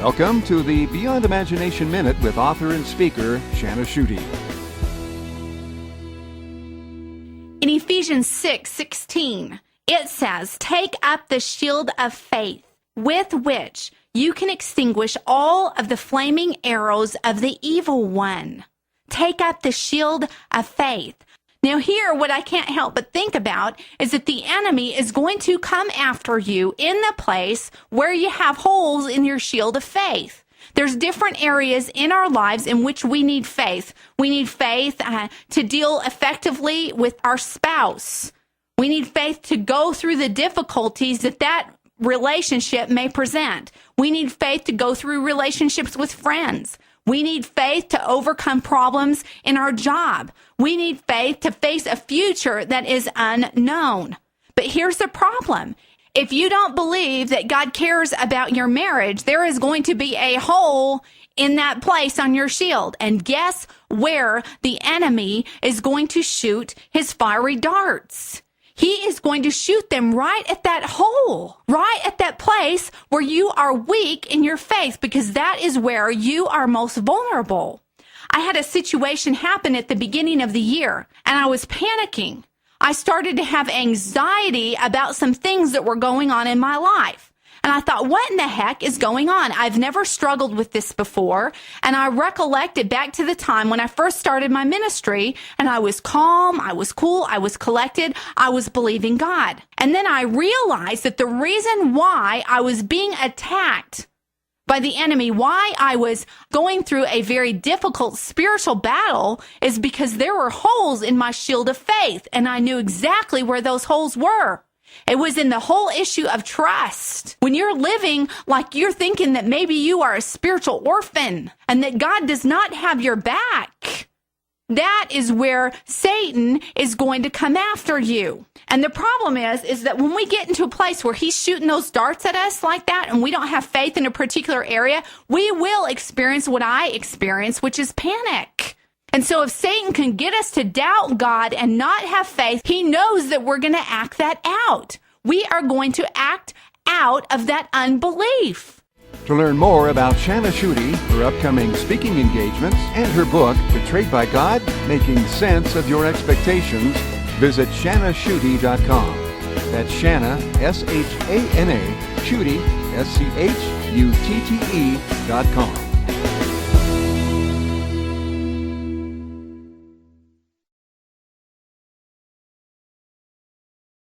Welcome to the Beyond Imagination Minute with author and speaker Shana Schutte. In Ephesians 6:16, it says, "Take up the shield of faith, with which you can extinguish all of the flaming arrows of the evil one." Take up the shield of faith. Now here, what I can't help but think about is that the enemy is going to come after you in the place where you have holes in your shield of faith. There's different areas in our lives in which we need faith. We need faith to deal effectively with our spouse. We need faith to go through the difficulties that relationship may present. We need faith to go through relationships with friends. We need faith to overcome problems in our job. We need faith to face a future that is unknown. But here's the problem. If you don't believe that God cares about your marriage, there is going to be a hole in that place on your shield. And guess where the enemy is going to shoot his fiery darts? He is going to shoot them right at that hole, right at that place where you are weak in your faith, because that is where you are most vulnerable. I had a situation happen at the beginning of the year, and I was panicking. I started to have anxiety about some things that were going on in my life. And I thought, what in the heck is going on? I've never struggled with this before. And I recollected back to the time when I first started my ministry, and I was calm, I was cool, I was collected, I was believing God. And then I realized that the reason why I was being attacked by the enemy, why I was going through a very difficult spiritual battle, is because there were holes in my shield of faith, and I knew exactly where those holes were. It was in the whole issue of trust. When you're living like you're thinking that maybe you are a spiritual orphan and that God does not have your back, that is where Satan is going to come after you. And the problem is that when we get into a place where he's shooting those darts at us like that and we don't have faith in a particular area, we will experience what I experience, which is panic. And so if Satan can get us to doubt God and not have faith, he knows that we're going to act that out. We are going to act out of that unbelief. To learn more about Shana Schutte, her upcoming speaking engagements, and her book, Betrayed by God, Making Sense of Your Expectations, visit ShanaSchutte.com. That's Shana, S-H-A-N-A, Schutte, S-C-H-U-T-T-E.com.